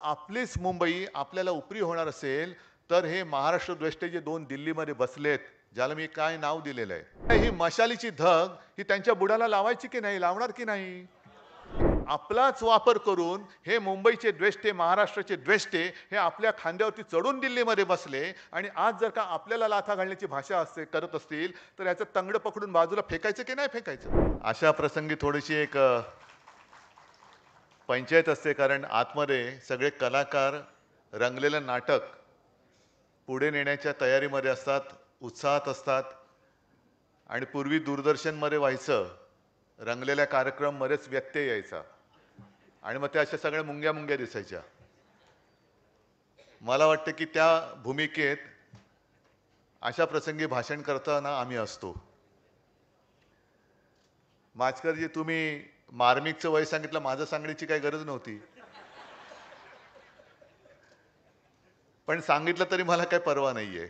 आपलीच मुंबई आपल्याला उपरी होणार असेल, तर हे महाराष्ट्र द्वेष्टे जे 2 दिल्लीमध्ये बसलेत, ज्याला मी काय नाव दिलेलं आहे. ही मशालीची धग ही त्यांच्या बुडाला लावायची की नाही? लावणार की नाही? आपलाच वापर करून हे मुंबईचे द्वेष्टे, महाराष्ट्राचे द्वेष्टे हे आपल्या खांद्यावरती चढून दिल्लीमध्ये बसले आणि आज जर का आपल्याला लाथा घालण्याची भाषा करत असतील, तर याचं तंगडं पकडून बाजूला फेकायचं की नाही फेकायचं? अशा प्रसंगी थोडीशी एक पंचायत असते, कारण आतमध्ये सगळे कलाकार रंगलेलं नाटक पुढे नेण्याच्या तयारीमध्ये असतात, उत्साहात असतात. आणि पूर्वी दूरदर्शनमध्ये व्हायचं, रंगलेल्या कार्यक्रम मध्येच व्यत्यय यायचा आणि मग त्या अशा सगळ्या मुंग्या मुंग्या दिसायच्या. मला वाटतं की त्या भूमिकेत अशा प्रसंगी भाषण करताना आम्ही असतो. माचकरजी, तुम्ही मार्मिकचं वय सांगितलं, माझं सांगण्याची काही गरज नव्हती, पण सांगितलं तरी मला काही पर्वा नाहीये.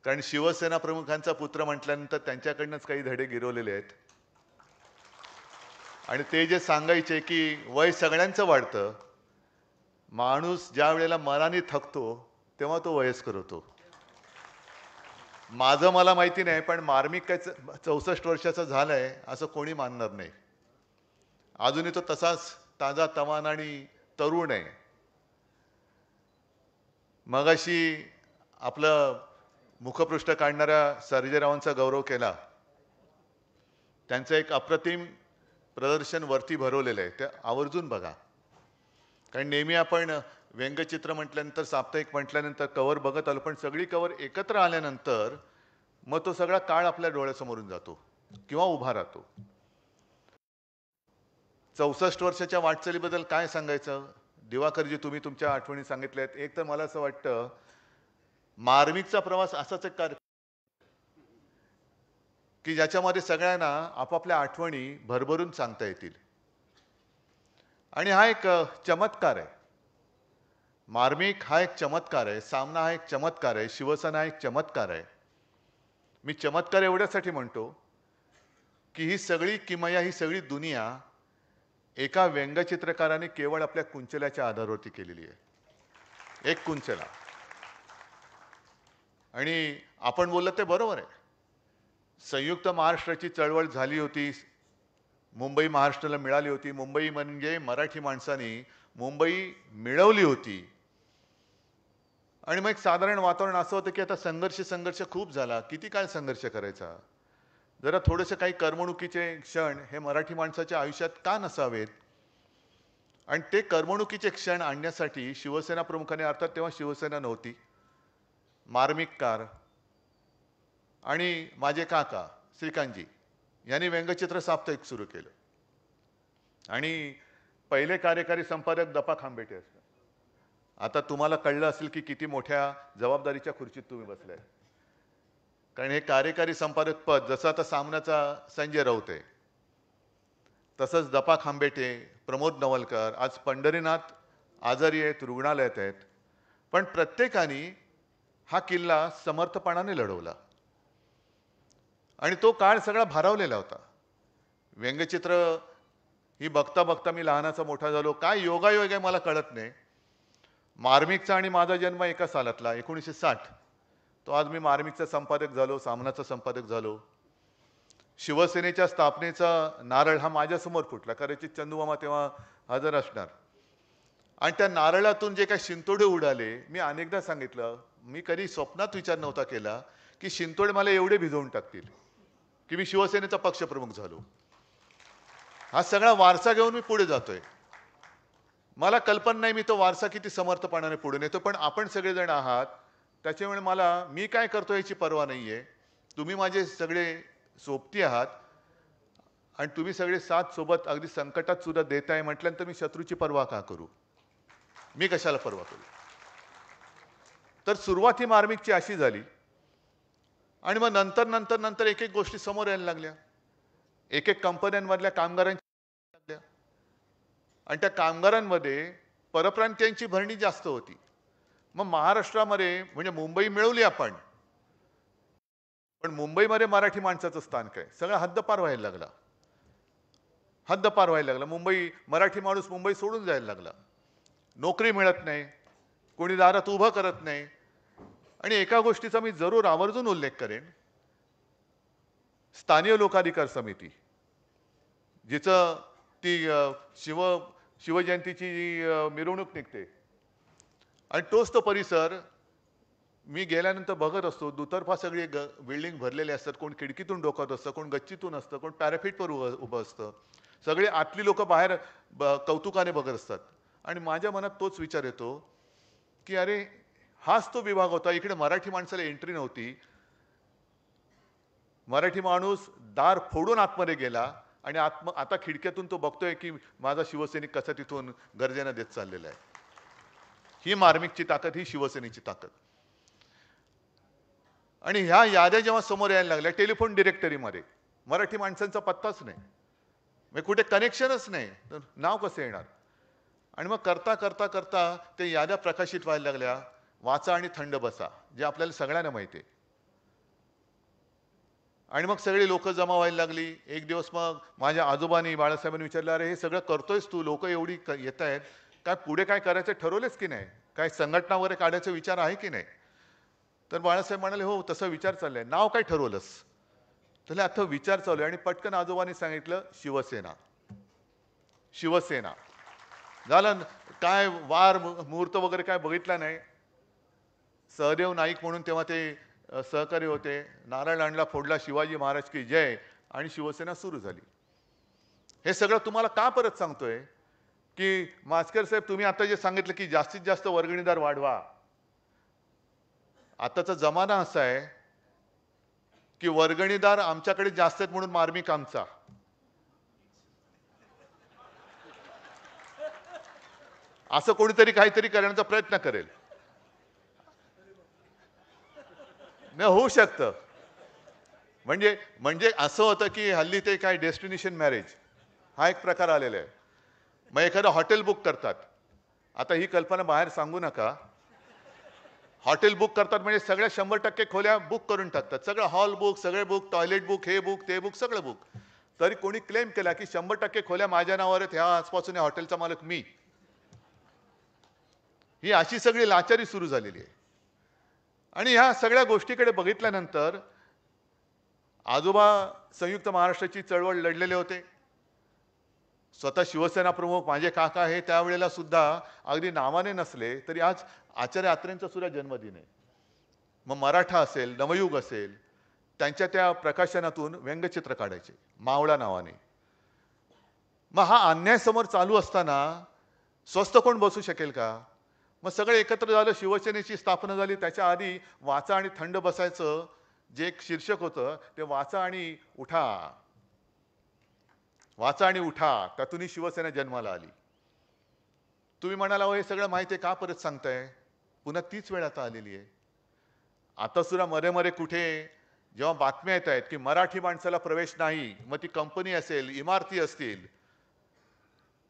कारण शिवसेना प्रमुखांचा पुत्र म्हटल्यानंतर त्यांच्याकडनंच काही धडे गिरवलेले आहेत. आणि ते जे सांगायचे की वय सगळ्यांचं वाढतं, माणूस ज्या वेळेला मनाने थकतो तेव्हा तो वयस्कर होतो. माझं मला माहिती नाही, पण मार्मिक काय 64 वर्षाचा झालाय असं कोणी मानणार नाही. अजूनही तो तसाच ताजा तवाना आणि तरुण आहे. मगाशी आपलं मुखपृष्ठ काढणाऱ्या सर्जेरावांचा गौरव केला. त्यांचं एक अप्रतिम प्रदर्शन वरती भरवलेलं आहे, ते आवर्जून बघा. कारण नेहमी आपण व्यंगचित्र म्हटल्यानंतर, साप्ताहिक म्हटल्यानंतर कवर बघत आलो, पण सगळी कवर एकत्र आल्यानंतर मग तो सगळा काळ आपल्या डोळ्यासमोरून जातो किंवा उभा राहतो. 64 वर्षाच्या वाटचालीबद्दल काय सांगायचं? दिवाकरजी, तुम्ही तुमच्या आठवणी सांगितल्यात. एक तर मला असं वाटतं, मार्मिकचा प्रवास असाच एक कार्य की ज्याच्यामध्ये सगळ्यांना आपापल्या आठवणी भरभरून सांगता येतील. आणि हा एक चमत्कार आहे. मार्मिक हा एक चमत्कार आहे, सामना हा एक चमत्कार आहे, शिवसेना हा एक चमत्कार आहे. मी चमत्कार एवढ्यासाठी म्हणतो की ही सगळी किमया, ही सगळी दुनिया एका व्यंगचित्रकाराने केवळ आपल्या कुंचल्याच्या आधारावरती केलेली आहे. एक कुंचला. आणि आपण बोललं ते बरोबर आहे. संयुक्त महाराष्ट्राची चळवळ झाली होती, मुंबई महाराष्ट्राला मिळाली होती. मुंबई म्हणजे मराठी माणसांनी मुंबई मिळवली होती. आणि मग एक साधारण वातावरण असं होतं की आता संघर्ष खूप झाला, किती काळ संघर्ष करायचा? जरा थोडेसे काही करमणुकीचे क्षण हे मराठी माणसाच्या आयुष्यात का नसावेत? आणि ते करमणुकीचे क्षण आणण्यासाठी शिवसेना प्रमुखाने, अर्थात तेव्हा शिवसेना नव्हती, मार्मिककार आणि माझे काका श्रीकांतजी यांनी व्यंगचित्र साप्ताहिक सुरू केलं. आणि पहिले कार्यकारी संपादक दपा खांबेटे असतात. आता तुम्हाला कळलं असेल की किती मोठ्या जबाबदारीच्या खुर्चीत तुम्ही बसलाय. कारण हे कार्यकारी संपादक पद जसं आता सामनाचा संजय राऊत आहे, तसंच दपा खांबेटे, प्रमोद नवलकर, आज पंढरीनाथ आजारी आहेत, रुग्णालयात आहेत, पण प्रत्येकाने हा किल्ला समर्थपणाने लढवला. आणि तो काळ सगळा भारावलेला होता. व्यंगचित्र ही बघता बघता मी लहानाचा मोठा झालो. काय योगायोग आहे मला कळत नाही. मार्मिकचा आणि माझा जन्म एका सालातला, 1960. तो आज मी मार्मिकचा संपादक झालो, सामनाचा संपादक झालो. शिवसेनेच्या स्थापनेचा नारळ हा माझ्यासमोर फुटला. कदाचित चंदूमामा तेव्हा हजर असणार. आणि त्या नारळातून जे काही शिंतोडे उडाले, मी अनेकदा सांगितलं, मी कधी स्वप्नात विचार नव्हता केला की शिंतोडे मला एवढे भिजवून टाकतील की मी शिवसेनेचा पक्षप्रमुख झालो. हा सगळा वारसा घेऊन मी पुढे जातोय. मला कल्पना नाही मी तो वारसा किती समर्थपणाने पुढे नेतो, पण आपण सगळेजण आहात, त्याच्यामुळे मी काय करतो याची पर्वा नाहीये. तुम्ही माझे सगळे सोबती आहात आणि तुम्ही सगळे साथ सोबत अगदी संकटात सुद्धा देताय म्हटल्यानंतर मी शत्रूची पर्वा का करू? मी कशाला पर्वा करू? तर सुरुवात ही मार्मिकची अशी झाली. आणि मग नंतर एक एक गोष्टी समोर यायला लागल्या. एक एक कंपन्यांमधल्या कामगारांच्या लागल्या. आणि त्या कामगारांमध्ये परप्रांतीयांची भरणी जास्त होती. मग महाराष्ट्रामध्ये म्हणजे मुंबई मिळवली आपण, पण मुंबईमध्ये मराठी माणसाचं स्थान काय? सगळं हद्दपार व्हायला लागला. हद्दपार व्हायला लागला. मराठी माणूस मुंबई सोडून जायला लागला. नोकरी मिळत नाही, कोणी दारात उभं करत नाही. आणि एका गोष्टीचा मी जरूर आवर्जून उल्लेख करेन, स्थानिक लोकाधिकार समिती, जिचं ती शिवजयंतीची जी मिरवणूक निघते आणि तोच तो परिसर मी गेल्यानंतर बघत असतो. दुतर्फा सगळी बिल्डिंग भरलेले असतात. कोण खिडकीतून डोकावत असतं, कोण गच्चीतून असतं, कोण पॅराफिटवर उभं असतं. सगळे आतली लोक बाहेर कौतुकाने बघत असतात. आणि माझ्या मनात तोच विचार येतो की अरे, हाच तो विभाग होता, इकडे मराठी माणसाला एंट्री नव्हती. मराठी माणूस दार फोडून आतमध्ये गेला आणि आता खिडक्यातून तो बघतोय की माझा शिवसैनिक कसा तिथून गर्जना देत चाललेला आहे. ही मार्मिकची ताकद, ही शिवसेनेची ताकद. आणि ह्या याद्या जेव्हा समोर यायला लागल्या टेलिफोन डिरेक्टरीमध्ये, मराठी माणसांचा पत्ताच नाही, म्हणजे कुठे कनेक्शनच नाही, तर नाव कसं येणार? आणि मग करता करता करता ते याद्या प्रकाशित व्हायला लागल्या. वाचा आणि थंड बसा, जे आपल्याला सगळ्यांना माहिती आहे. आणि मग सगळी लोक जमा व्हायला लागली. एक दिवस मग माझ्या आजोबांनी, बाळासाहेबांनी विचारलं, अरे हे सगळं करतोयस तू, लोक एवढी येत आहेत, काय पुढे काय करायचं ठरवलेस की नाही? काय संघटना वगैरे काढायचा विचार आहे की नाही? तर बाळासाहेब म्हणाले, हो तसा विचार चाललाय. नाव काय ठरवलंस? तर आता विचार चालू आहे. आणि पटकन आजोबांनी सांगितलं, शिवसेना. शिवसेना झालं. काय वार मुहूर्त वगैरे काय बघितला नाही. सहदेव नाईक म्हणून तेव्हा ते सहकारी होते. नारळ आणला फोडला, शिवाजी महाराज की जय, आणि शिवसेना सुरू झाली. हे सगळं तुम्हाला का परत सांगतोय की मास्कर साहेब, तुम्ही आता जे सांगितलं की जास्तीत जास्त वर्गणीदार वाढवा, आताचा जमाना असा आहे की वर्गणीदार आमच्याकडे जास्त आहेत म्हणून मार्मिक आमचा. असं कोणीतरी काहीतरी करण्याचा प्रयत्न करेल. नाही होऊ शकतं. म्हणजे म्हणजे असं होतं की हल्ली ते काय डेस्टिनेशन मॅरेज हा एक प्रकार आलेला आहे. मग एखादं हॉटेल बुक करतात. आता ही कल्पना बाहेर सांगू नका. हॉटेल बुक करतात म्हणजे सगळ्या 100% खोल्या बुक करून टाकतात. सगळं हॉल बुक, सगळे बुक, टॉयलेट बुक, हे बुक, ते बुक, सगळं बुक. तरी कोणी क्लेम केला की 100% खोल्या माझ्या नावावर आहेत, ह्या आजपासून या हॉटेलचा मालक मी. ही अशी सगळी लाचारी सुरू झालेली आहे. आणि ह्या सगळ्या गोष्टीकडे बघितल्यानंतर आजोबा संयुक्त महाराष्ट्राची चळवळ लढलेले होते. स्वतः शिवसेना प्रमुख माझे काका हे त्यावेळेला सुद्धा अगदी नावाने नसले तरी आज आचार्य अत्रेंचा सुद्धा जन्मदिन आहे. मग मराठा असेल, नवयुग असेल, त्यांच्या त्या प्रकाशनातून व्यंगचित्र काढायचे मावळा नावाने. मग हा अन्याय समोर चालू असताना स्वस्त कोण बसू शकेल का? मग सगळे एकत्र झालं, शिवसेनेची स्थापना झाली. त्याच्या आधी वाचा आणि थंड बसायचं जे एक शीर्षक होतं, ते वाचा आणि उठा, वाचा आणि उठा, त्यातूनही शिवसेना जन्माला आली. तुम्ही म्हणाला, हे सगळं माहिती आहे, का परत सांगताय? पुन्हा तीच वेळ आता आलेली आहे. आता सुद्धा मरे मरे कुठे जेव्हा बातम्या येत आहेत की मराठी माणसाला प्रवेश नाही, मग ती कंपनी असेल, इमारती असतील,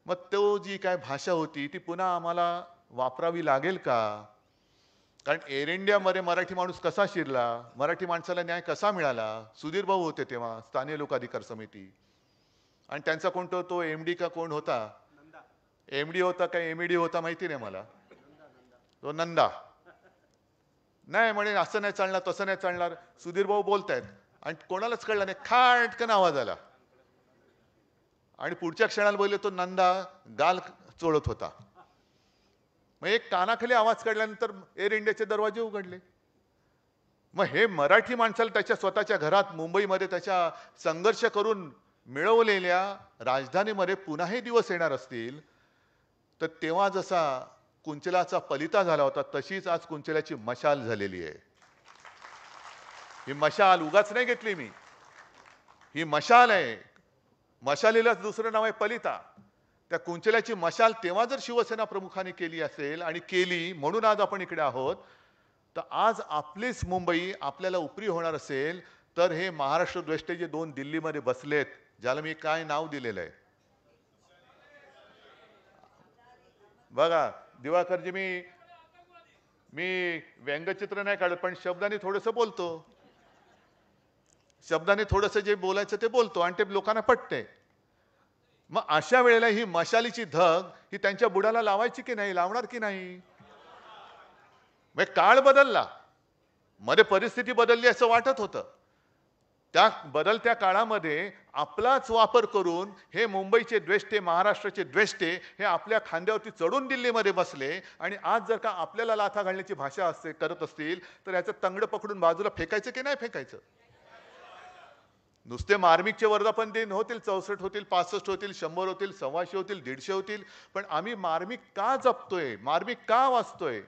मग तो जी काय भाषा होती ती पुन्हा आम्हाला वापरावी लागेल का? कारण एअर इंडियामध्ये मराठी माणूस कसा शिरला, मराठी माणसाला न्याय कसा मिळाला? सुधीर भाऊ होते तेव्हा स्थानिक लोकाधिकार समिती, आणि त्यांचा कोणतो तो एमडी का कोण होता, एमडी होता का एमईडी होता माहिती नाही मला, तो नंदा. नाही म्हणे असं नाही चालणार, तसं नाही चालणार. सुधीर भाऊ बोलतायत आणि कोणालाच कळलं नाही, खाटकन आवाज आला आणि पुढच्या क्षणाला बोलले तो नंदा गाल चोळत होता. मग एक कानाखाली आवाज काढल्यानंतर एअर इंडियाचे दरवाजे उघडले. मग हे मराठी माणसाला त्याच्या स्वतःच्या घरात मुंबईमध्ये त्याच्या संघर्ष करून मिळवलेल्या राजधानीमध्ये पुन्हा हे दिवस येणार असतील, तर तेव्हा जसा कुंचलाचा पलिता झाला होता तशीच आज कुंचल्याची मशाल झालेली आहे. ही मशाल उगाच नाही घेतली मी, ही मशाल आहे. मशालीला दुसरं नाव आहे पलिता. त्या कुंचल्याची मशाल तेव्हा जर शिवसेना प्रमुखांनी केली असेल आणि केली म्हणून आज आपण इकडे आहोत, तर आज आपलीच मुंबई आपल्याला उपरी होणार असेल, तर हे महाराष्ट्र द्वेष्टे जे दोन दिल्लीमध्ये बसलेत, ज्याला मी काय नाव दिलेलं आहे बघा दिवाकरजी, मी व्यंगचित्र नाही काढत, पण शब्दाने थोडंसं बोलतो. शब्दाने थोडंसं जे बोलायचं ते बोलतो आणि ते लोकांना पटते. मग अशा वेळेला ही मशालीची धग ही त्यांच्या बुडाला लावायची की नाही, लावणार की नाही? मग काळ बदलला, मध्ये परिस्थिती बदलली असं वाटत होतं. त्या बदलत्या काळामध्ये आपलाच वापर करून हे मुंबईचे द्वेष्टे, महाराष्ट्राचे द्वेष्टे हे आपल्या खांद्यावरती चढून दिल्लीमध्ये बसले आणि आज जर का आपल्याला लाथा घालण्याची भाषा असते करत असतील तर याचं तंगड पकडून बाजूला फेकायचं की नाही फेकायचं? नुसते मार्मिकचे वर्धापन दिन होतील, 64 होतील, 65 होतील, 100 होतील, 125 होतील, 150 होतील, पण आम्ही मार्मिक का जपतोय, मार्मिक का वाचतोय,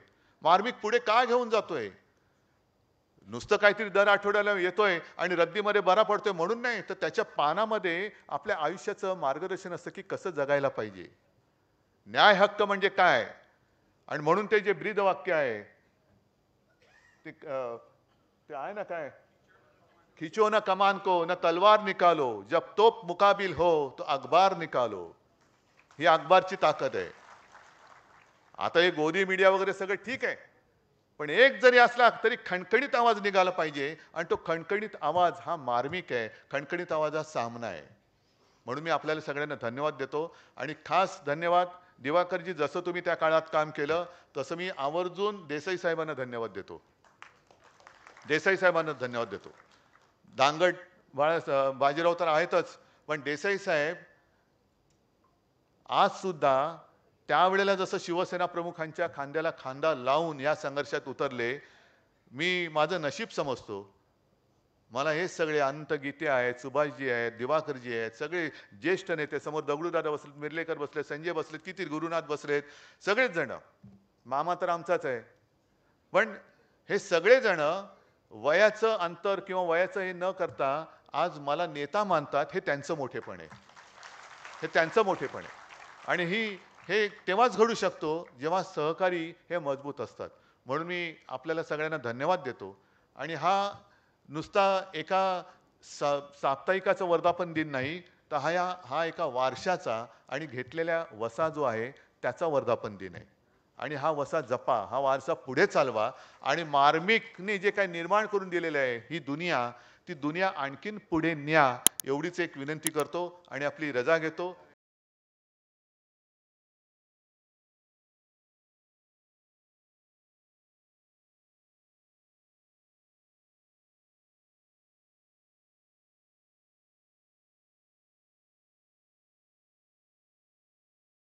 मार्मिक पुढे का घेऊन जातोय? नुसतं काहीतरी दर आठवड्याला येतोय आणि रद्दीमध्ये बरा पडतोय म्हणून नाही, तर त्याच्या पानामध्ये आपल्या आयुष्याचं मार्गदर्शन असतं की कसं जगायला पाहिजे. न्याय हक्क म्हणजे काय, आणि म्हणून ते जे ब्रीद वाक्य आहे ते आहे ना, काय, खिचो न कमान को न तलवार निकालो, जब तोप मुकाबिल हो तो अखबार निकालो. ही अखबारची ताकद आहे. आता हे गोदी मीडिया वगैरे सगळं ठीक आहे, पण एक जरी असला तरी खणखणीत आवाज निघाला पाहिजे, आणि तो खणखणीत आवाज हा मार्मिक आहे, खणखणीत आवाज हा सामना आहे. म्हणून मी आपल्याला सगळ्यांना धन्यवाद देतो, आणि खास धन्यवाद दिवाकरजी, जसं तुम्ही त्या काळात काम केलं तसं मी आवर्जून देसाई साहेबांना धन्यवाद देतो. देसाई साहेबांना धन्यवाद देतो. दांगट बाजीराव तर आहेतच, पण देसाई साहेब आज सुद्धा त्यावेळेला जसं शिवसेना प्रमुखांच्या खांद्याला खांदा लावून या संघर्षात उतरले, मी माझं नशीब समजतो. मला हे सगळे अनंत गीते आहेत, सुभाषजी आहेत, दिवाकरजी आहेत, सगळे ज्येष्ठ नेते, समोर दगडूदादा बसलेत, मिर्लेकर बसलेत, संजय बसलेत, किती गुरुनाथ बसलेत, सगळेच जण, मामा तर आमचाच आहे, पण हे सगळे जण वयाचं अंतर किंवा वयाचं हे न करता आज मला नेता मानतात. हे त्यांचं मोठेपण आहे, हे त्यांचं मोठेपण आहे. आणि हे तेव्हाच घडू शकतो जेव्हा सहकारी हे मजबूत असतात. म्हणून मी आपल्याला सगळ्यांना धन्यवाद देतो. आणि हा नुसता एका साप्ताहिकाचा वर्धापन दिन नाही, तर हा एका वारशाचा आणि घेतलेल्या वसा जो आहे त्याचा वर्धापन दिन आहे. आणि हा वसा जपा, हा वारसा पुढे चालवा, आणि मार्मिकने जे काही निर्माण करून दिलेलं आहे ही दुनिया, ती दुनिया आणखीन पुढे न्या, एवढीच एक विनंती करतो आणि आपली रजा घेतो.